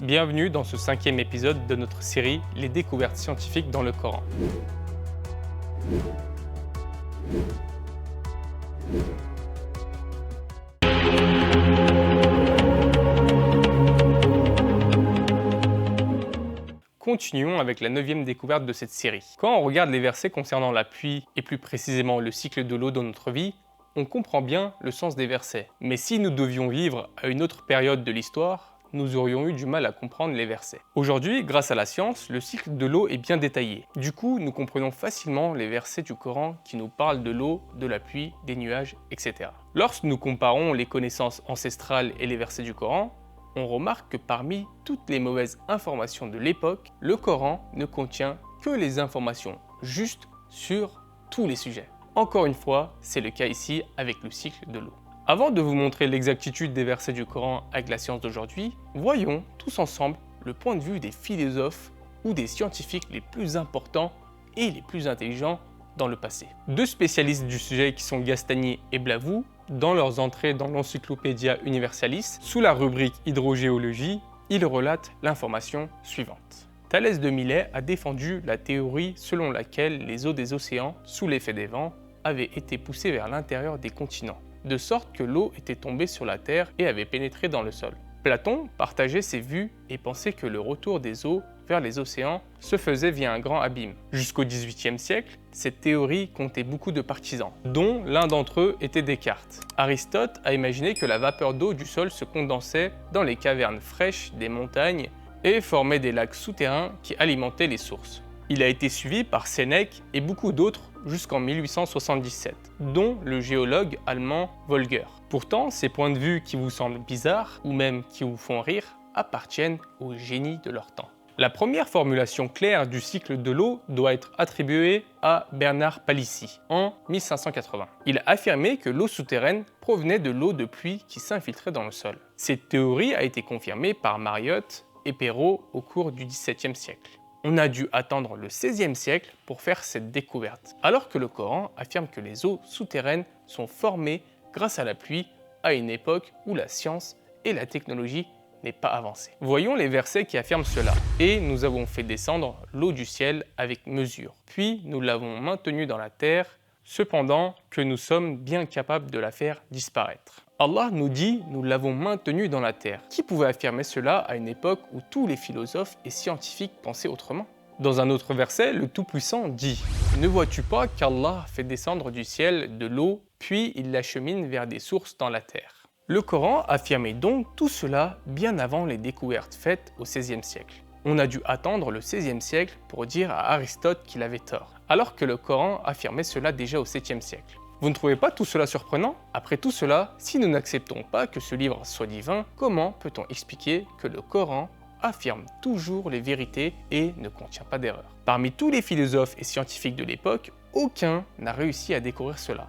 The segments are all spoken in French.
Bienvenue dans ce 5e épisode de notre série Les découvertes scientifiques dans le Coran. Continuons avec la 9e découverte de cette série. Quand on regarde les versets concernant la pluie et plus précisément le cycle de l'eau dans notre vie, on comprend bien le sens des versets. Mais si nous devions vivre à une autre période de l'histoire, nous aurions eu du mal à comprendre les versets. Aujourd'hui, grâce à la science, le cycle de l'eau est bien détaillé. Du coup, nous comprenons facilement les versets du Coran qui nous parlent de l'eau, de la pluie, des nuages, etc. Lorsque nous comparons les connaissances ancestrales et les versets du Coran, on remarque que parmi toutes les mauvaises informations de l'époque, le Coran ne contient que les informations justes sur tous les sujets. Encore une fois, c'est le cas ici avec le cycle de l'eau. Avant de vous montrer l'exactitude des versets du Coran avec la science d'aujourd'hui, voyons tous ensemble le point de vue des philosophes ou des scientifiques les plus importants et les plus intelligents dans le passé. Deux spécialistes du sujet qui sont Gastani et Blavou, dans leurs entrées dans l'Encyclopædia Universalis, sous la rubrique hydrogéologie, ils relatent l'information suivante. Thalès de Milet a défendu la théorie selon laquelle les eaux des océans, sous l'effet des vents, avaient été poussées vers l'intérieur des continents, de sorte que l'eau était tombée sur la terre et avait pénétré dans le sol. Platon partageait ces vues et pensait que le retour des eaux vers les océans se faisait via un grand abîme. Jusqu'au XVIIIe siècle, cette théorie comptait beaucoup de partisans, dont l'un d'entre eux était Descartes. Aristote a imaginé que la vapeur d'eau du sol se condensait dans les cavernes fraîches des montagnes et formait des lacs souterrains qui alimentaient les sources. Il a été suivi par Sénèque et beaucoup d'autres jusqu'en 1877, dont le géologue allemand Völger. Pourtant, ces points de vue qui vous semblent bizarres, ou même qui vous font rire, appartiennent au génie de leur temps. La première formulation claire du cycle de l'eau doit être attribuée à Bernard Palissy, en 1580. Il a affirmé que l'eau souterraine provenait de l'eau de pluie qui s'infiltrait dans le sol. Cette théorie a été confirmée par Mariotte et Perrault au cours du XVIIe siècle. On a dû attendre le XVIe siècle pour faire cette découverte, alors que le Coran affirme que les eaux souterraines sont formées grâce à la pluie à une époque où la science et la technologie n'est pas avancée. Voyons les versets qui affirment cela. Et nous avons fait descendre l'eau du ciel avec mesure, puis nous l'avons maintenue dans la terre, cependant que nous sommes bien capables de la faire disparaître. Allah nous dit « nous l'avons maintenue dans la terre ». Qui pouvait affirmer cela à une époque où tous les philosophes et scientifiques pensaient autrement ? Dans un autre verset, le Tout-Puissant dit « Ne vois-tu pas qu'Allah fait descendre du ciel de l'eau, puis il l'achemine vers des sources dans la terre ?» Le Coran affirmait donc tout cela bien avant les découvertes faites au XVIe siècle. On a dû attendre le XVIe siècle pour dire à Aristote qu'il avait tort, alors que le Coran affirmait cela déjà au 7e siècle. Vous ne trouvez pas tout cela surprenant ? Après tout cela, si nous n'acceptons pas que ce livre soit divin, comment peut-on expliquer que le Coran affirme toujours les vérités et ne contient pas d'erreur ? Parmi tous les philosophes et scientifiques de l'époque, aucun n'a réussi à découvrir cela.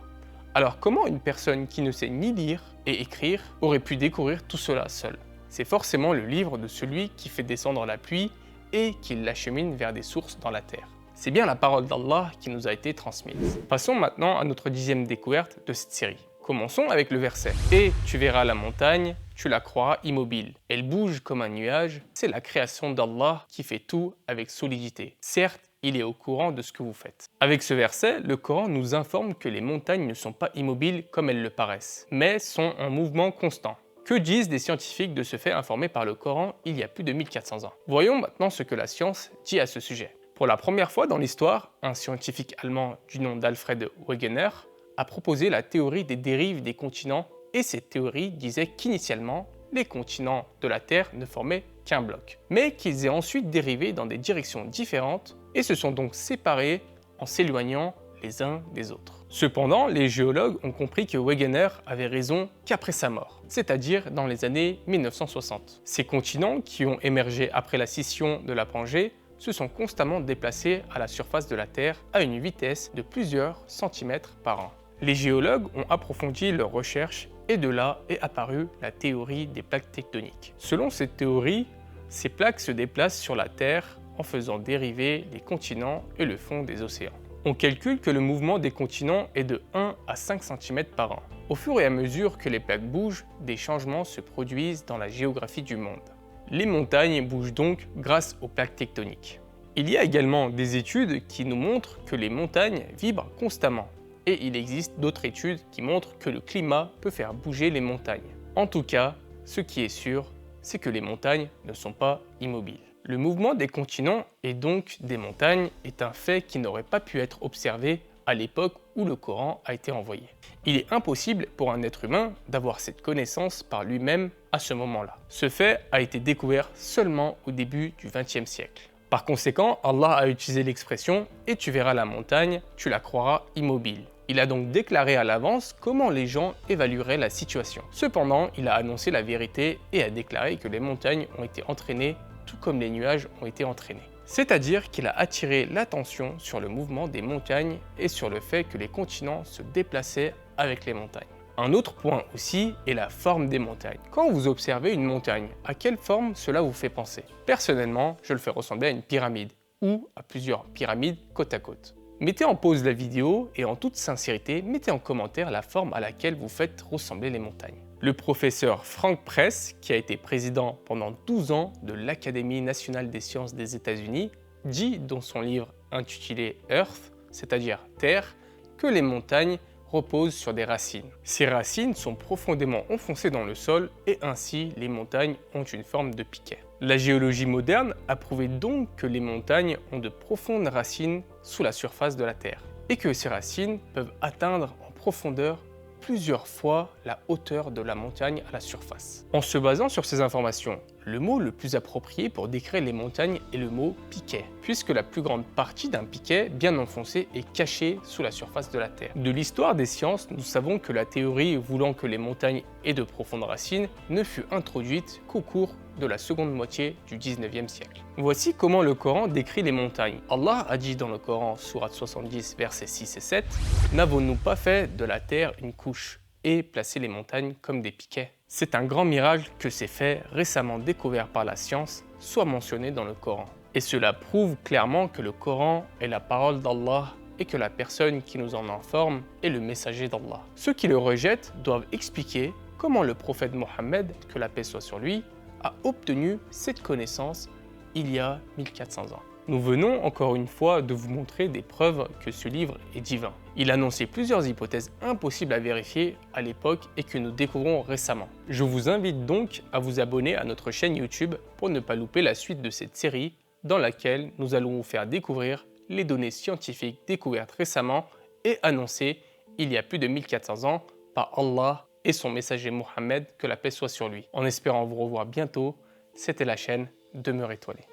Alors comment une personne qui ne sait ni lire et écrire aurait pu découvrir tout cela seule ? C'est forcément le livre de celui qui fait descendre la pluie et qui l'achemine vers des sources dans la terre. C'est bien la parole d'Allah qui nous a été transmise. Passons maintenant à notre 10e découverte de cette série. Commençons avec le verset. « Et tu verras la montagne, tu la croiras immobile. Elle bouge comme un nuage. C'est la création d'Allah qui fait tout avec solidité. Certes, il est au courant de ce que vous faites. » Avec ce verset, le Coran nous informe que les montagnes ne sont pas immobiles comme elles le paraissent, mais sont en mouvement constant. Que disent des scientifiques de ce fait informés par le Coran il y a plus de 1400 ans ? Voyons maintenant ce que la science dit à ce sujet. Pour la première fois dans l'histoire, un scientifique allemand du nom d'Alfred Wegener a proposé la théorie des dérives des continents et cette théorie disait qu'initialement, les continents de la Terre ne formaient qu'un bloc, mais qu'ils aient ensuite dérivé dans des directions différentes et se sont donc séparés en s'éloignant les uns des autres. Cependant, les géologues ont compris que Wegener avait raison qu'après sa mort, c'est-à-dire dans les années 1960. Ces continents, qui ont émergé après la scission de la Pangée, se sont constamment déplacés à la surface de la Terre à une vitesse de plusieurs centimètres par an. Les géologues ont approfondi leurs recherches et de là est apparue la théorie des plaques tectoniques. Selon cette théorie, ces plaques se déplacent sur la Terre en faisant dériver les continents et le fond des océans. On calcule que le mouvement des continents est de 1 à 5 cm par an. Au fur et à mesure que les plaques bougent, des changements se produisent dans la géographie du monde. Les montagnes bougent donc grâce aux plaques tectoniques. Il y a également des études qui nous montrent que les montagnes vibrent constamment. Et il existe d'autres études qui montrent que le climat peut faire bouger les montagnes. En tout cas, ce qui est sûr, c'est que les montagnes ne sont pas immobiles. Le mouvement des continents et donc des montagnes est un fait qui n'aurait pas pu être observé à l'époque où le Coran a été envoyé. Il est impossible pour un être humain d'avoir cette connaissance par lui-même à ce moment-là. Ce fait a été découvert seulement au début du XXe siècle. Par conséquent, Allah a utilisé l'expression « et tu verras la montagne, tu la croiras immobile ». Il a donc déclaré à l'avance comment les gens évalueraient la situation. Cependant, il a annoncé la vérité et a déclaré que les montagnes ont été entraînées tout comme les nuages ont été entraînés. C'est-à-dire qu'il a attiré l'attention sur le mouvement des montagnes et sur le fait que les continents se déplaçaient avec les montagnes. Un autre point aussi est la forme des montagnes. Quand vous observez une montagne, à quelle forme cela vous fait penser? Personnellement, je le fais ressembler à une pyramide ou à plusieurs pyramides côte à côte. Mettez en pause la vidéo et en toute sincérité, mettez en commentaire la forme à laquelle vous faites ressembler les montagnes. Le professeur Frank Press, qui a été président pendant 12 ans de l'Académie nationale des sciences des États-Unis, dit dans son livre intitulé Earth, c'est-à-dire Terre, que les montagnes reposent sur des racines. Ces racines sont profondément enfoncées dans le sol et ainsi les montagnes ont une forme de piquet. La géologie moderne a prouvé donc que les montagnes ont de profondes racines sous la surface de la Terre et que ces racines peuvent atteindre en profondeur plusieurs fois la hauteur de la montagne à la surface. En se basant sur ces informations, le mot le plus approprié pour décrire les montagnes est le mot piquet, puisque la plus grande partie d'un piquet bien enfoncé est cachée sous la surface de la Terre. De l'histoire des sciences, nous savons que la théorie voulant que les montagnes aient de profondes racines ne fut introduite qu'au cours de la seconde moitié du 19e siècle. Voici comment le Coran décrit les montagnes. Allah a dit dans le Coran, sourate 70, versets 6 et 7, « N'avons-nous pas fait de la terre une couche et placé les montagnes comme des piquets ?» C'est un grand miracle que ces faits récemment découverts par la science soient mentionnés dans le Coran. Et cela prouve clairement que le Coran est la parole d'Allah et que la personne qui nous en informe est le messager d'Allah. Ceux qui le rejettent doivent expliquer comment le prophète Mohammed, que la paix soit sur lui, a obtenu cette connaissance il y a 1400 ans. Nous venons encore une fois de vous montrer des preuves que ce livre est divin. Il annonçait plusieurs hypothèses impossibles à vérifier à l'époque et que nous découvrons récemment. Je vous invite donc à vous abonner à notre chaîne YouTube pour ne pas louper la suite de cette série dans laquelle nous allons vous faire découvrir les données scientifiques découvertes récemment et annoncées il y a plus de 1400 ans par Allah et son messager Mohammed, que la paix soit sur lui. En espérant vous revoir bientôt, c'était la chaîne Demeure étoilée.